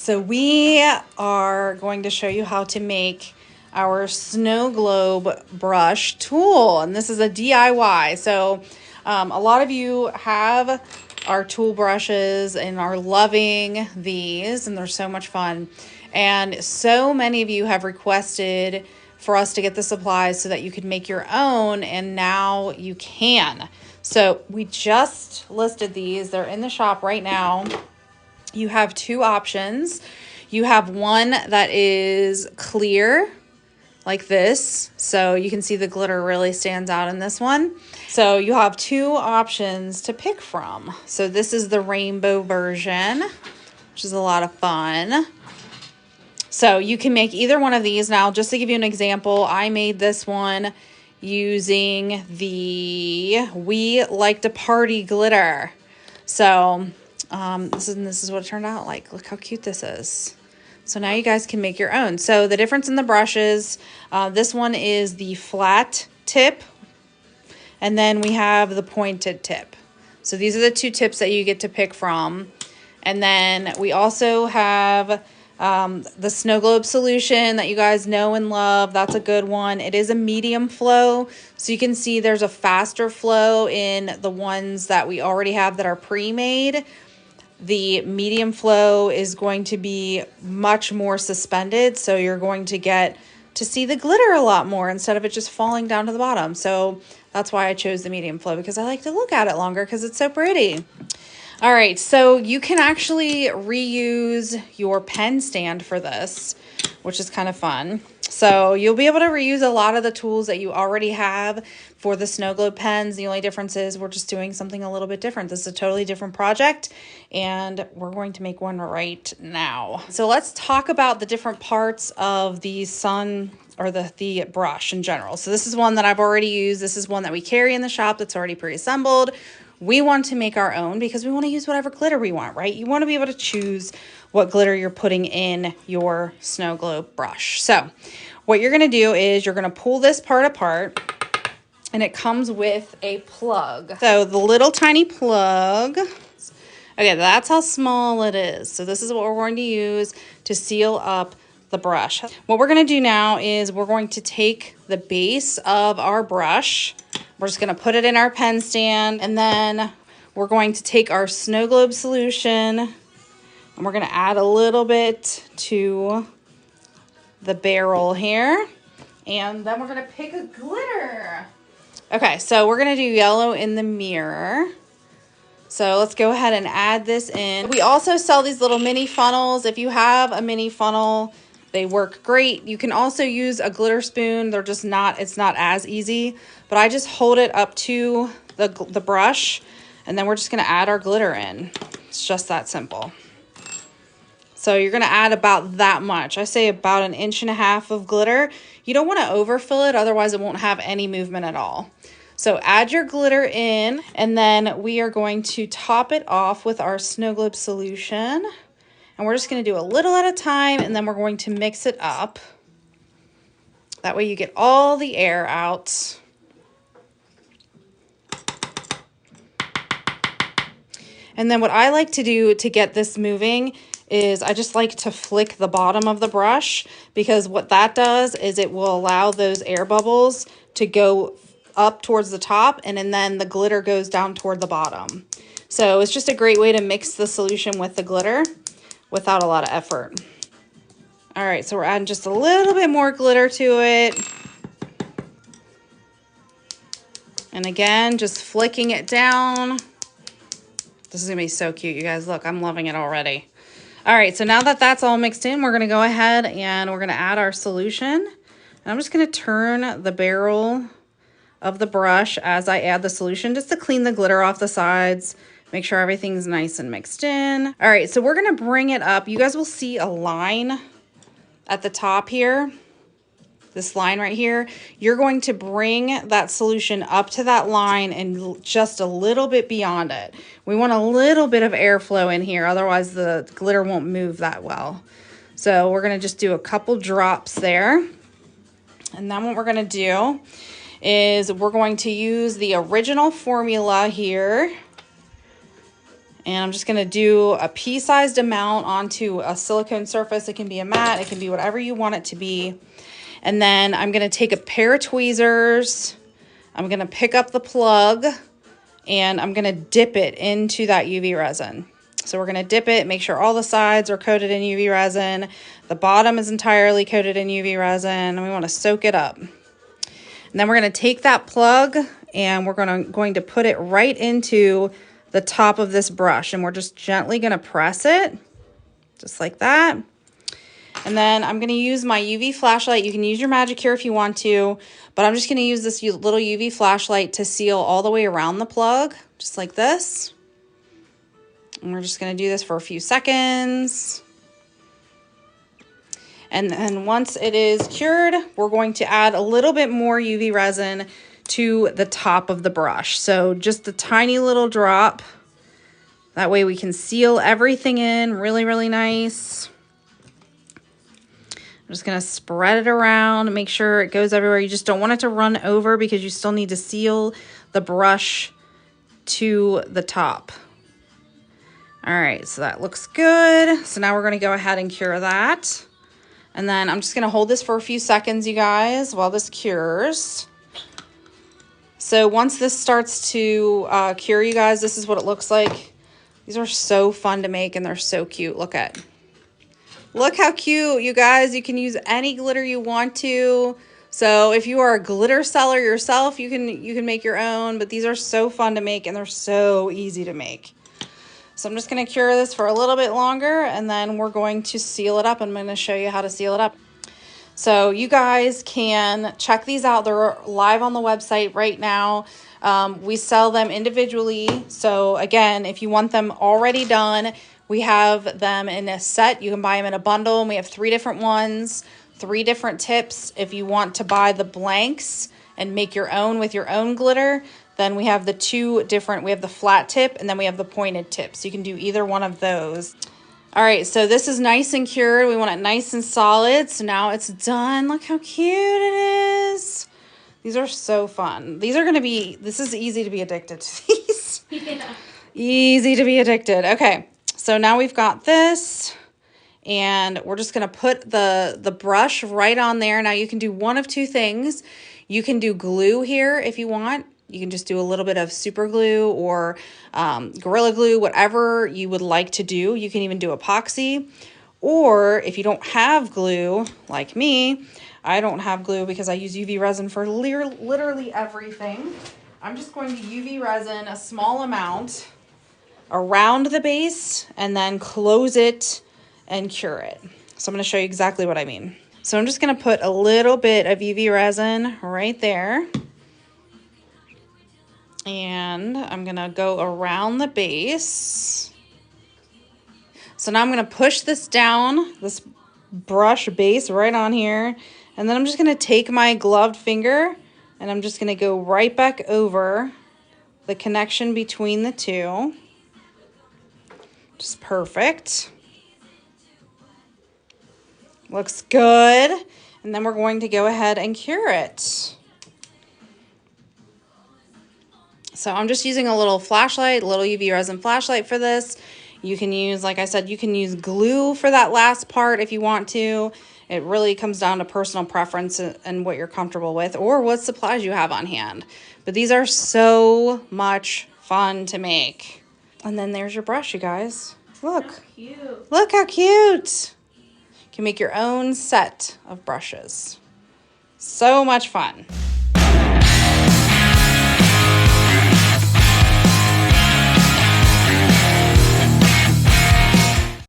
So we are going to show you how to make our snow globe brush tool, and this is a DIY. So a lot of you have our tool brushes and are loving these, and they're so much fun. And so many of you have requested for us to get the supplies so that you could make your own, and now you can. So we just listed these. They're in the shop right now. You have two options. You have one that is clear, like this. So you can see the glitter really stands out in this one. So you have two options to pick from. So this is the rainbow version, which is a lot of fun. So you can make either one of these. Now, just to give you an example, I made this one using the We Like to Party glitter. So this is what it turned out like. Look how cute this is. So now you guys can make your own. So the difference in the brushes, this one is the flat tip, and then we have the pointed tip. So these are the two tips that you get to pick from. And then we also have the snow globe solution that you guys know and love. That's a good one. It is a medium flow, so you can see there's a faster flow in the ones that we already have that are pre-made. The medium flow is going to be much more suspended, so you're going to get to see the glitter a lot more instead of it just falling down to the bottom. So that's why I chose the medium flow, because I like to look at it longer because it's so pretty. All right, so you can actually reuse your pen stand for this, which is kind of fun. So you'll be able to reuse a lot of the tools that you already have for the snow globe pens. The only difference is we're just doing something a little bit different. This is a totally different project, and we're going to make one right now. So let's talk about the different parts of the the brush in general. So this is one that I've already used. This is one that we carry in the shop that's already pre-assembled. We want to make our own because we want to use whatever glitter we want, right? You want to be able to choose what glitter you're putting in your snow globe brush. So what you're going to do is you're going to pull this part apart, and it comes with a plug. So the little tiny plug, okay, that's how small it is. So this is what we're going to use to seal up the brush. What we're going to do now is we're going to take the base of our brush. We're just going to put it in our pen stand, and then we're going to take our snow globe solution, and we're going to add a little bit to the barrel here, and then we're going to pick a glitter. Okay, so we're going to do yellow in the mirror. So let's go ahead and add this in. We also sell these little mini funnels. If you have a mini funnel, they work great. You can also use a glitter spoon. They're just not, it's not as easy, but I just hold it up to the brush, and then we're just gonna add our glitter in. It's just that simple. So you're gonna add about that much. I say about 1.5 inches of glitter. You don't wanna overfill it, otherwise it won't have any movement at all. So add your glitter in, and then we are going to top it off with our snow globe solution. And we're just going to do a little at a time, and then we're going to mix it up. That way you get all the air out. And then what I like to do to get this moving is I just like to flick the bottom of the brush, because what that does is it will allow those air bubbles to go up towards the top, and then the glitter goes down toward the bottom. So it's just a great way to mix the solution with the glitter without a lot of effort. All right, so we're adding just a little bit more glitter to it. And again, just flicking it down. This is gonna be so cute, you guys. Look, I'm loving it already. All right, so now that that's all mixed in, we're gonna go ahead and we're gonna add our solution. And I'm just gonna turn the barrel of the brush as I add the solution, just to clean the glitter off the sides. Make sure everything's nice and mixed in. All right, so we're gonna bring it up. You guys will see a line at the top here, this line right here. You're going to bring that solution up to that line and just a little bit beyond it. We want a little bit of airflow in here, otherwise the glitter won't move that well. So we're gonna just do a couple drops there. And then what we're gonna do is we're going to use the original formula here. And I'm just going to do a pea-sized amount onto a silicone surface. It can be a mat. It can be whatever you want it to be. And then I'm going to take a pair of tweezers. I'm going to pick up the plug and I'm going to dip it into that UV resin. So we're going to dip it, make sure all the sides are coated in UV resin. The bottom is entirely coated in UV resin, and we want to soak it up. And then we're going to take that plug and we're going to put it right into the top of this brush, and we're just gently going to press it just like that. And then I'm going to use my UV flashlight. You can use your magic here if you want to, but I'm just going to use this little UV flashlight to seal all the way around the plug, just like this. And we're just going to do this for a few seconds. And then once it is cured, we're going to add a little bit more UV resin to the top of the brush. So just a tiny little drop. That way we can seal everything in really, really nice. I'm just going to spread it around, make sure it goes everywhere. You just don't want it to run over because you still need to seal the brush to the top. All right, so that looks good. So now we're going to go ahead and cure that. And then I'm just going to hold this for a few seconds, you guys, while this cures. So once this starts to cure, you guys, this is what it looks like. These are so fun to make and they're so cute. Look how cute, you guys. You can use any glitter you want to. So if you are a glitter seller yourself, you can make your own, but these are so fun to make and they're so easy to make. So I'm just going to cure this for a little bit longer and then we're going to seal it up. I'm going to show you how to seal it up. So you guys can check these out. They're live on the website right now. We sell them individually. So again, if you want them already done, we have them in a set. You can buy them in a bundle. And we have 3 different ones, 3 different tips. If you want to buy the blanks and make your own with your own glitter, then we have the 2 different, we have the flat tip and then we have the pointed tip. So you can do either one of those. All right, so this is nice and cured. We want it nice and solid. So now it's done. Look how cute it is. These are so fun. These are going to be, this is easy to be addicted to these. Yeah. Easy to be addicted. Okay, so now we've got this. And we're just going to put the brush right on there. Now you can do one of 2 things. You can do glue here if you want. You can just do a little bit of super glue or Gorilla Glue, whatever you would like to do. You can even do epoxy. Or if you don't have glue, like me, I don't have glue because I use UV resin for literally everything. I'm just going to UV resin a small amount around the base and then close it and cure it. So I'm going to show you exactly what I mean. So I'm just going to put a little bit of UV resin right there. And I'm going to go around the base. So now I'm going to push this down, this brush base right on here. And then I'm just going to take my gloved finger and I'm just going to go right back over the connection between the 2. Just perfect. Looks good. And then we're going to go ahead and cure it. So I'm just using a little flashlight, a little UV resin flashlight for this. You can use, like I said, you can use glue for that last part if you want to. It really comes down to personal preference and what you're comfortable with or what supplies you have on hand. But these are so much fun to make. And then there's your brush, you guys. Look. How cute. Look how cute. You can make your own set of brushes. So much fun.